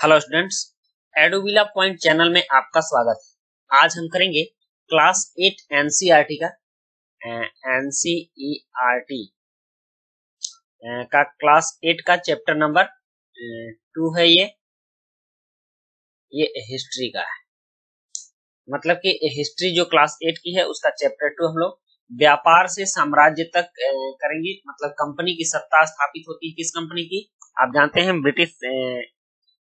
Hello students, एडोबिला point channel में आपका स्वागत है। आज हम करेंगे क्लास 8 एनसीईआरटी का क्लास 8 का चैप्टर नंबर 2 है। ये हिस्ट्री का है, मतलब कि हिस्ट्री जो क्लास 8 की है उसका चैप्टर 2 हम लोग व्यापार से साम्राज्य तक करेंगे। मतलब कंपनी की सत्ता स्थापित होती है किस कंपनी की, आप जानते हैं ब्रिटिश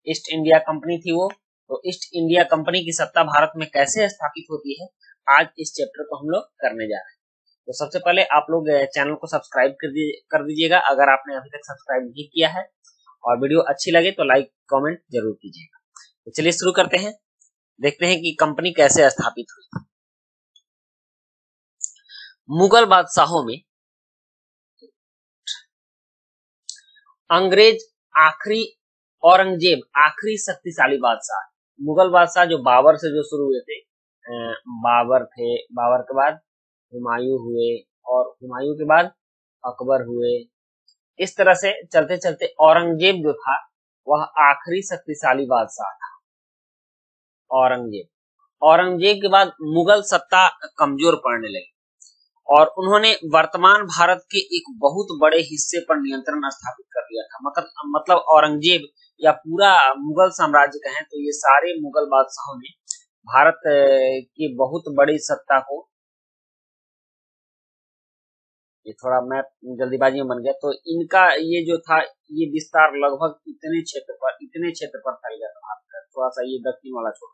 ईस्ट इंडिया कंपनी थी वो। तो ईस्ट इंडिया कंपनी की सत्ता भारत में कैसे स्थापित होती है, आज इस चैप्टर को हम लोग करने जा रहे हैं। तो सबसे पहले आप लोग चैनल को सब्सक्राइब कर दीजिएगा अगर आपने अभी तक सब्सक्राइब नहीं किया है, और वीडियो अच्छी लगे तो लाइक कमेंट जरूर कीजिएगा। तो चलिए शुरू करते हैं, देखते हैं कि कंपनी कैसे स्थापित हुई। मुगल बादशाहों में अंग्रेज औरंगजेब आखिरी शक्तिशाली बादशाह। मुगल बादशाह जो बाबर से जो शुरू हुए थे, बाबर के बाद हुमायूं हुए, और हुमायूं के बाद अकबर हुए। इस तरह से चलते चलते औरंगजेब जो था वह आखिरी शक्तिशाली बादशाह था। औरंगजेब के बाद मुगल सत्ता कमजोर पड़ने लगी और उन्होंने वर्तमान भारत के एक बहुत बड़े हिस्से पर नियंत्रण स्थापित कर दिया था। मतलब औरंगजेब या पूरा मुगल साम्राज्य कहें तो ये सारे मुगल बादशाहों ने भारत की बहुत बड़ी सत्ता को, ये थोड़ा मैप जल्दीबाजी में बन गया, तो इनका ये जो था ये विस्तार लगभग इतने क्षेत्र पर फैल गया था भारत का। थोड़ा सा ये दक्षिण वाला छोड़,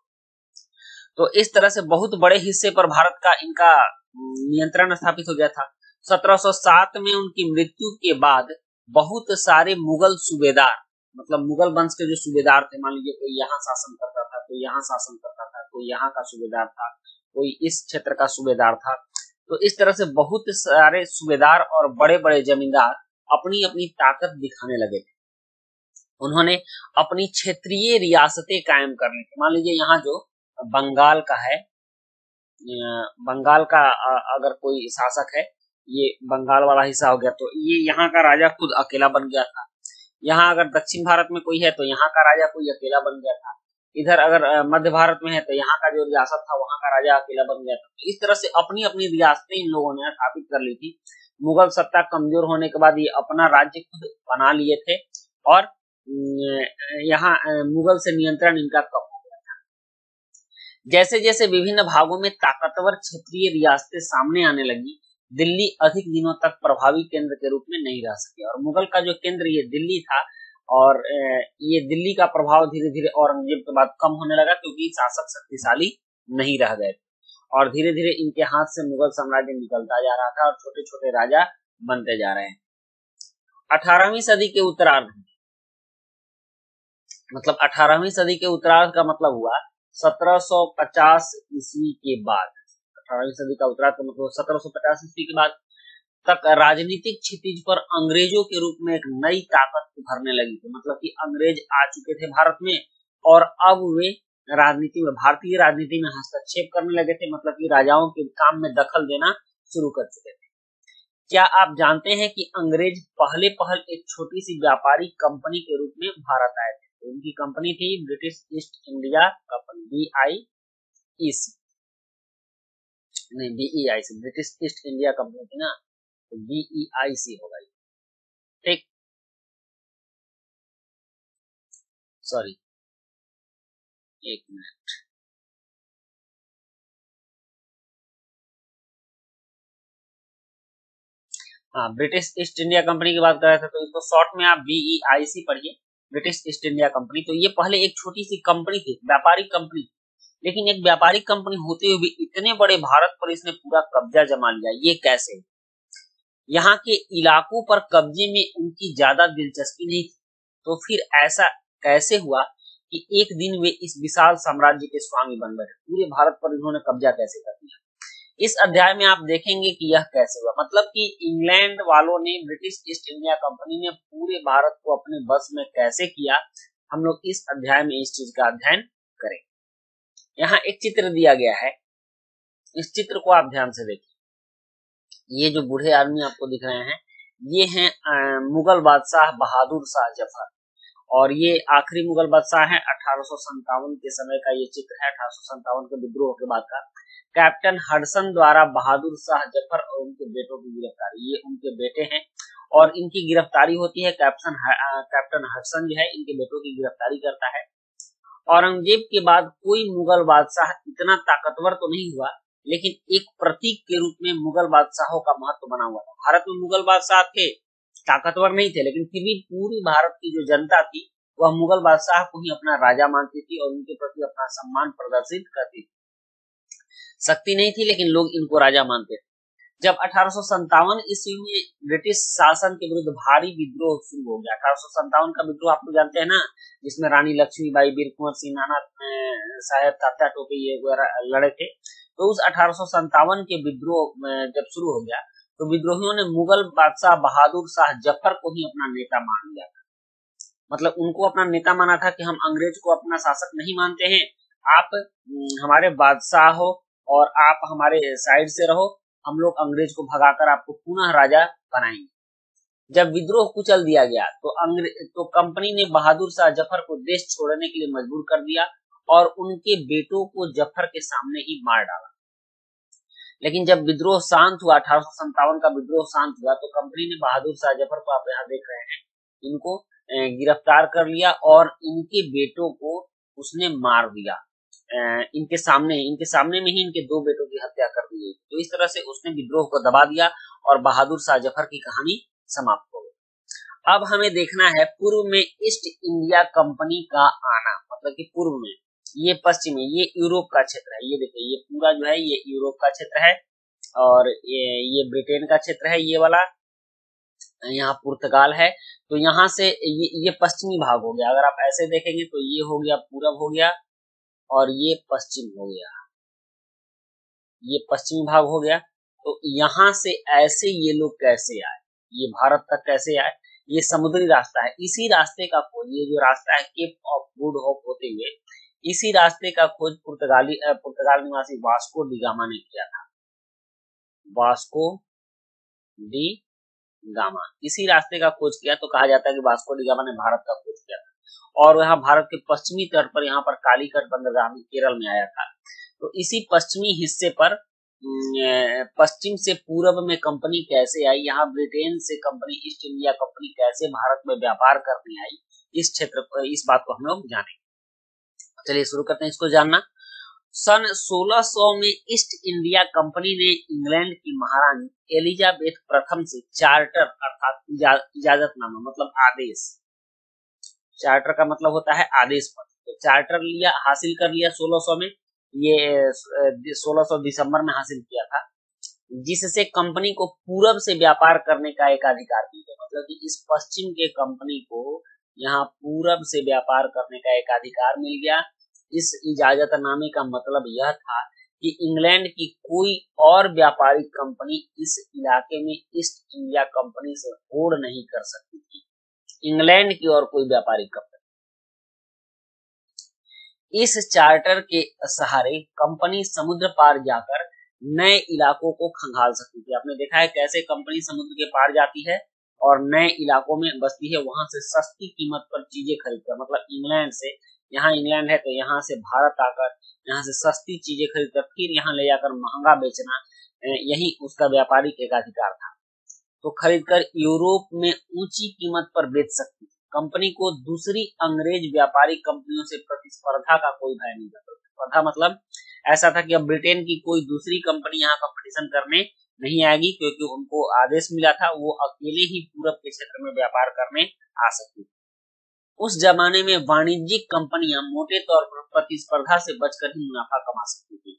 तो इस तरह से बहुत बड़े हिस्से पर भारत का इनका नियंत्रण स्थापित हो गया था। 1707 में उनकी मृत्यु के बाद बहुत सारे मुगल सूबेदार, मतलब मुगल वंश के जो सूबेदार थे, मान लीजिए कोई यहाँ शासन करता था, कोई यहाँ शासन करता था, कोई यहाँ का सूबेदार था, कोई इस क्षेत्र का सूबेदार था। तो इस तरह से बहुत सारे सूबेदार और बड़े बड़े जमींदार अपनी अपनी ताकत दिखाने लगे थे। उन्होंने अपनी क्षेत्रीय रियासतें कायम कर ली थी। मान लीजिए यहाँ जो बंगाल का है, बंगाल का अगर कोई शासक है, ये बंगाल वाला हिस्सा हो गया, तो ये यहाँ का राजा खुद अकेला बन गया था। यहाँ अगर दक्षिण भारत में कोई है तो यहाँ का राजा कोई अकेला बन गया था। इधर अगर मध्य भारत में है तो यहाँ का जो रियासत था वहाँ का राजा अकेला बन गया था। तो इस तरह से अपनी अपनी रियासतें इन लोगों ने स्थापित कर ली थी। मुगल सत्ता कमजोर होने के बाद ये अपना राज्य खुद बना लिए थे और यहाँ मुगल से नियंत्रण इनका कम हो गया था। जैसे जैसे विभिन्न भागों में ताकतवर क्षेत्रीय रियासतें सामने आने लगी, दिल्ली अधिक दिनों तक प्रभावी केंद्र के रूप में नहीं रह सके, और मुगल का जो केंद्र ये दिल्ली था, और ये दिल्ली का प्रभाव धीरे धीरे औरंगजेब के बाद कम होने लगा, क्योंकि शासक शक्तिशाली नहीं रह गए और धीरे धीरे इनके हाथ से मुगल साम्राज्य निकलता जा रहा था और छोटे छोटे राजा बनते जा रहे हैं। 18वीं सदी के उत्तरार्ध, मतलब 18वीं सदी के उत्तरार्ध का मतलब हुआ 1750 ईस्वी के बाद। 18वीं सदी का उत्तरार्ध का मतलब 1750 ईस्वी के बाद तक राजनीतिक क्षितिज पर अंग्रेजों के रूप में एक नई ताकत उभरने लगी थी। मतलब कि अंग्रेज आ चुके थे भारत में और अब वे भारतीय राजनीति में हस्तक्षेप करने लगे थे। मतलब कि राजाओं के काम में दखल देना शुरू कर चुके थे। क्या आप जानते हैं कि अंग्रेज पहल एक छोटी सी व्यापारी कंपनी के रूप में भारत आए थे? तो उनकी कंपनी थी British east India company, BEIC, British east India company थी ना, तो BEIC होगा, ठीक, सॉरी एक मिनट। हाँ, ब्रिटिश ईस्ट इंडिया कंपनी की बात कर रहे थे, तो इसको शॉर्ट में आप BEIC पढ़िए, ब्रिटिश ईस्ट इंडिया कंपनी। तो ये पहले एक छोटी सी कंपनी थी, व्यापारिक कंपनी, लेकिन एक व्यापारिक कंपनी होते हुए भी इतने बड़े भारत पर इसने पूरा कब्जा जमा लिया, ये कैसे? यहाँ के इलाकों पर कब्जे में उनकी ज्यादा दिलचस्पी नहीं थी। तो फिर ऐसा कैसे हुआ कि एक दिन वे इस विशाल साम्राज्य के स्वामी बन गए? पूरे भारत पर इन्होंने कब्जा कैसे कर लिया? इस अध्याय में आप देखेंगे कि यह कैसे हुआ। मतलब कि इंग्लैंड वालों ने, ब्रिटिश ईस्ट इंडिया कंपनी ने पूरे भारत को अपने बस में कैसे किया, हम लोग इस अध्याय में इस चीज का अध्ययन करेंगे। यहाँ एक चित्र दिया गया है, इस चित्र को आप ध्यान से देखिए। ये जो बूढ़े आदमी आपको दिख रहे हैं, ये हैं मुगल बादशाह बहादुर शाह जफर, और ये आखिरी मुगल बादशाह है। 1857 के समय का ये चित्र है, 1857 के विद्रोह के बाद का। कैप्टन हडसन द्वारा बहादुर शाह जफर और उनके बेटों की गिरफ्तारी, ये उनके बेटे हैं और इनकी गिरफ्तारी होती है। कैप्टन हडसन जो है इनके बेटों की गिरफ्तारी करता है। औरंगजेब के बाद कोई मुगल बादशाह इतना ताकतवर तो नहीं हुआ, लेकिन एक प्रतीक के रूप में मुगल बादशाहों का महत्व बना हुआ था। भारत में मुगल बादशाह थे, ताकतवर नहीं थे, लेकिन फिर भी पूरी भारत की जो जनता थी वह मुगल बादशाह को ही अपना राजा मानती थी और उनके प्रति अपना सम्मान प्रदर्शित करती थी। शक्ति नहीं थी, लेकिन लोग इनको राजा मानते थे। जब 1857 ईस्वी में ब्रिटिश शासन के विरुद्ध भारी विद्रोह शुरू हो गया, 1857 का विद्रोह आप लोग जानते हैं ना, जिसमें रानी लक्ष्मीबाई, वीर कुंवर सिंह, नाना साहेब, तात्या टोपे ये लड़े थे। तो उस 1857 के विद्रोह जब शुरू हो गया तो विद्रोहियों ने मुगल बादशाह बहादुर शाह जफर को ही अपना नेता मान लिया था। मतलब उनको अपना नेता माना था कि हम अंग्रेज को अपना शासक नहीं मानते हैं, आप हमारे बादशाह हो और आप हमारे साइड से रहो, हम लोग अंग्रेज को भगाकर आपको पुनः राजा बनाएंगे। जब विद्रोह कुचल दिया गया तो कंपनी ने बहादुर शाह जफर को देश छोड़ने के लिए मजबूर कर दिया और उनके बेटों को जफर के सामने ही मार डाला। लेकिन जब विद्रोह शांत हुआ, 1857 का विद्रोह शांत हुआ, तो कंपनी ने बहादुर शाह जफर को, आप यहाँ देख रहे हैं, इनको गिरफ्तार कर लिया और इनके बेटों को उसने मार दिया। इनके सामने में ही इनके दो बेटों की हत्या कर दी। तो इस तरह से उसने विद्रोह को दबा दिया और बहादुर शाह जफर की कहानी समाप्त हो गई। अब हमें देखना है पूर्व में ईस्ट इंडिया कंपनी का आना, मतलब कि पूर्व में, ये पश्चिम में, ये यूरोप का क्षेत्र है। ये देखिए, ये पूरा जो है ये यूरोप का क्षेत्र है और ये ब्रिटेन का क्षेत्र है, ये वाला यहाँ पुर्तगाल है। तो यहाँ से ये पश्चिमी भाग हो गया। अगर आप ऐसे देखेंगे तो ये हो गया पूरब हो गया और ये पश्चिम हो गया, ये पश्चिमी भाग हो गया। तो यहाँ से ऐसे ये लोग कैसे आए, ये भारत तक कैसे आए? ये समुद्री रास्ता है। इसी रास्ते का खोज, ये जो रास्ता है केप ऑफ गुड होप होते हुए, इसी रास्ते का खोज पुर्तगाल निवासी वास्को डी गामा ने किया था। वास्को डी गामा इसी रास्ते का खोज किया, तो कहा जाता है कि वास्को डी गामा ने भारत का खोज किया था और यहाँ भारत के पश्चिमी तट पर, यहाँ पर कालीकट बंदरगाह में केरल में आया था। तो इसी पश्चिमी हिस्से पर पश्चिम से पूर्व में कंपनी कैसे आई, यहाँ ब्रिटेन से कंपनी, ईस्ट इंडिया कंपनी कैसे भारत में व्यापार करने आई, इस क्षेत्र पर, इस बात को हम लोग जानेंगे। चलिए शुरू करते हैं इसको जानना। सन 1600 में ईस्ट इंडिया कंपनी ने इंग्लैंड की महारानी एलिजाबेथ प्रथम से चार्टर अर्थात इजाजतनामा, मतलब आदेश, चार्टर का मतलब होता है आदेश पत्र, तो चार्टर लिया, हासिल कर लिया 1600 में। ये 1600 दिसंबर में हासिल किया था, जिससे कंपनी को पूरब से व्यापार करने का एक अधिकार मिल गया। मतलब कि इस पश्चिम के कंपनी को यहाँ पूरब से व्यापार करने का एक अधिकार मिल गया। इस इजाजतनामे का मतलब यह था कि इंग्लैंड की कोई और व्यापारिक कंपनी इस इलाके में ईस्ट इंडिया कंपनी से होड़ नहीं कर सकती थी, इंग्लैंड की और कोई व्यापारिक कंपनी। इस चार्टर के सहारे कंपनी समुद्र पार जाकर नए इलाकों को खंगाल सकती थी। आपने देखा है कैसे कंपनी समुद्र के पार जाती है और नए इलाकों में बसती है, वहां से सस्ती कीमत पर चीजें खरीदकर, मतलब इंग्लैंड से, यहाँ इंग्लैंड है तो यहाँ से भारत आकर यहाँ से सस्ती चीजें खरीदकर फिर यहाँ ले जाकर महंगा बेचना, यही उसका व्यापारिक एकाधिकार था। तो खरीदकर यूरोप में ऊंची कीमत पर बेच सकती थी। कंपनी को दूसरी अंग्रेज व्यापारिक कंपनियों से प्रतिस्पर्धा का कोई भय नहीं था। प्रतिस्पर्धा मतलब ऐसा था कि अब ब्रिटेन की कोई दूसरी कंपनी यहाँ कंपटीशन करने नहीं आएगी, क्योंकि उनको आदेश मिला था वो अकेले ही पूरब के क्षेत्र में व्यापार करने आ सकती थी। उस जमाने में वाणिज्यिक कंपनियां मोटे तौर पर प्रतिस्पर्धा से बचकर ही मुनाफा कमा सकती थी।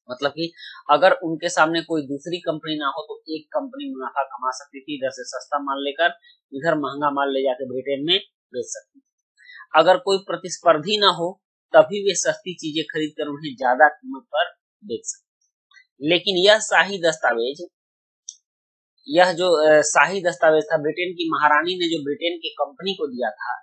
मतलब कि अगर उनके सामने कोई दूसरी कंपनी ना हो तो एक कंपनी मुनाफा कमा सकती थी, इधर से सस्ता माल लेकर इधर महंगा माल ले जाकर ब्रिटेन में बेच सकती थी। अगर कोई प्रतिस्पर्धी ना हो तभी वे सस्ती चीजें खरीद कर उन्हें ज्यादा कीमत पर बेच सकती। लेकिन यह शाही दस्तावेज, यह जो शाही दस्तावेज था ब्रिटेन की महारानी ने जो ब्रिटेन की कंपनी को दिया था,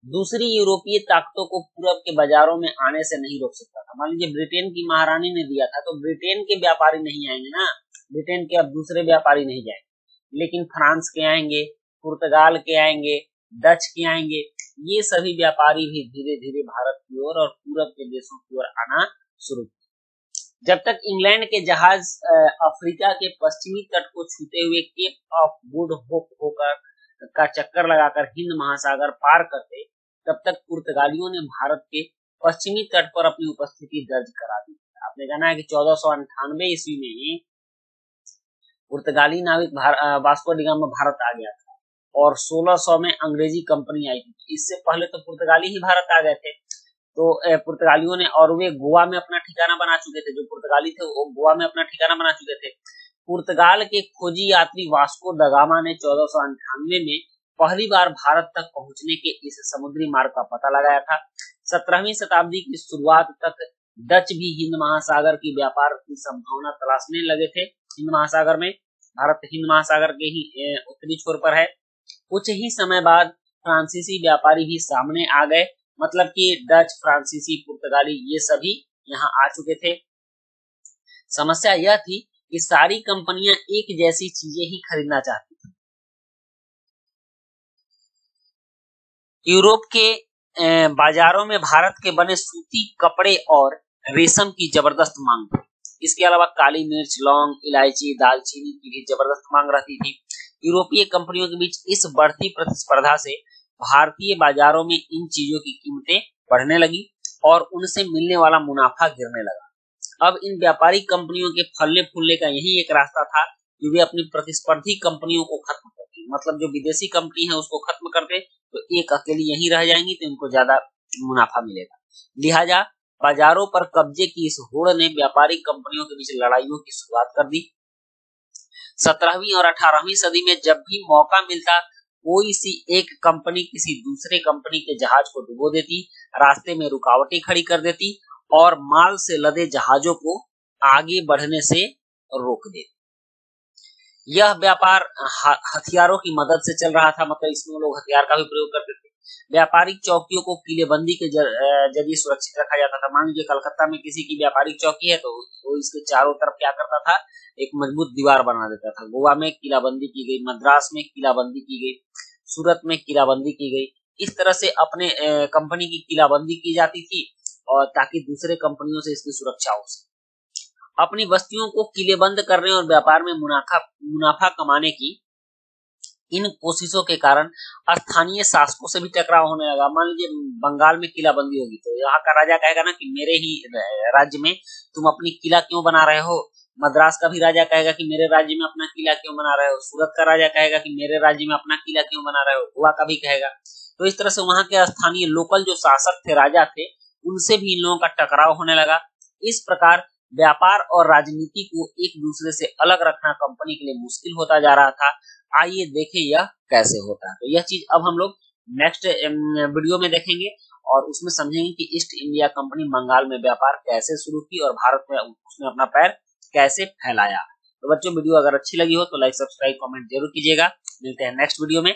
दूसरी यूरोपीय ताकतों को पूरब के बाजारों में आने से नहीं रोक सकता था। मान लीजिए ब्रिटेन की महारानी ने दिया था तो ब्रिटेन के व्यापारी नहीं आएंगे ना, ब्रिटेन के अब दूसरे व्यापारी नहीं जाएंगे, लेकिन फ्रांस के आएंगे, पुर्तगाल के आएंगे, डच के आएंगे। ये सभी व्यापारी भी धीरे धीरे भारत की ओर और पूरब के देशों की ओर आना शुरू किया। जब तक इंग्लैंड के जहाज अफ्रीका के पश्चिमी तट को छूते हुए केप ऑफ गुड होप होकर का चक्कर लगाकर हिंद महासागर पार करते, तब तक पुर्तगालियों ने भारत के पश्चिमी तट पर अपनी उपस्थिति दर्ज करा दी। आपने जाना है कि 1498 ईस्वी में पुर्तगाली नाविक वास्को डी गामा भारत आ गया था और 1600 में अंग्रेजी कंपनी आई थी। इससे पहले तो पुर्तगाली ही भारत आ गए थे। तो पुर्तगालियों ने, और वे गोवा में अपना ठिकाना बना चुके थे, जो पुर्तगाली थे वो गोवा में अपना ठिकाना बना चुके थे। पुर्तगाल के खोजी यात्री वास्को द गामा ने 1498 में पहली बार भारत तक पहुंचने के इस समुद्री मार्ग का पता लगाया था। 17वीं शताब्दी की शुरुआत तक डच भी हिंद महासागर की व्यापार की संभावना तलाशने लगे थे। हिंद महासागर में, भारत हिंद महासागर के ही उत्तरी छोर पर है। कुछ ही समय बाद फ्रांसीसी व्यापारी भी सामने आ गए, मतलब कि डच, फ्रांसीसी, पुर्तगाली ये सभी यहाँ आ चुके थे। समस्या यह थी कि सारी कंपनियां एक जैसी चीजें ही खरीदना चाहती थी। यूरोप के बाजारों में भारत के बने सूती कपड़े और रेशम की जबरदस्त मांग थी। इसके अलावा काली मिर्च, लौंग, इलायची, दालचीनी की भी जबरदस्त मांग रहती थी। यूरोपीय कंपनियों के बीच इस बढ़ती प्रतिस्पर्धा से भारतीय बाजारों में इन चीजों की कीमतें बढ़ने लगी और उनसे मिलने वाला मुनाफा गिरने लगा। अब इन व्यापारी कंपनियों के फलने फूलने का यही एक रास्ता था कि वे अपनी प्रतिस्पर्धी कंपनियों को खत्म करते, मतलब जो विदेशी कंपनी है उसको खत्म करते, तो एक अकेली यही रह जाएंगी तो इनको ज्यादा मुनाफा मिलेगा। लिहाजा बाजारों पर कब्जे की इस होड़ ने व्यापारी कंपनियों के बीच लड़ाइयों की शुरुआत कर दी। 17वीं और 18वीं सदी में जब भी मौका मिलता, कोई सी एक कंपनी किसी दूसरे कंपनी के जहाज को डुबो देती, रास्ते में रुकावटें खड़ी कर देती और माल से लदे जहाजों को आगे बढ़ने से रोक देती। यह व्यापार हथियारों की मदद से चल रहा था, मतलब इसमें लोग हथियार का भी प्रयोग करते थे। व्यापारिक चौकियों को किलेबंदी के जरिए सुरक्षित रखा जाता था। मान लीजिए कलकत्ता में किसी की व्यापारिक चौकी है तो वो इसके चारों तरफ क्या करता था, एक मजबूत दीवार बना देता था। गोवा में किलाबंदी की गई, मद्रास में किलाबंदी की गई, सूरत में किलाबंदी की गई। इस तरह से अपने कंपनी की किलाबंदी की जाती थी और ताकि दूसरे कंपनियों से इसकी सुरक्षा हो सके। अपनी बस्तियों को किलेबंद करने और व्यापार में मुनाफा कमाने की इन कोशिशों के कारण स्थानीय शासकों से भी टकराव होने लगा। मान लीजिए बंगाल में किलाबंदी होगी तो यहाँ का राजा कहेगा ना कि मेरे ही राज्य में तुम अपनी किला क्यों बना रहे हो। मद्रास का भी राजा कहेगा कि मेरे राज्य में अपना किला क्यों बना रहे हो। सूरत का राजा कहेगा कि मेरे राज्य में अपना किला क्यों बना रहे हो। गोवा का भी कहेगा। तो इस तरह से वहां के स्थानीय लोकल जो शासक थे, राजा थे, उनसे भी इन लोगों का टकराव होने लगा। इस प्रकार व्यापार और राजनीति को एक दूसरे से अलग रखना कंपनी के लिए मुश्किल होता जा रहा था। आइए देखें यह कैसे होता है। तो यह चीज अब हम लोग नेक्स्ट वीडियो में देखेंगे और उसमें समझेंगे कि ईस्ट इंडिया कंपनी बंगाल में व्यापार कैसे शुरू की और भारत में उसने अपना पैर कैसे फैलाया। तो बच्चों, वीडियो अगर अच्छी लगी हो तो लाइक, सब्सक्राइब, कमेंट जरूर कीजिएगा। मिलते हैं नेक्स्ट वीडियो में।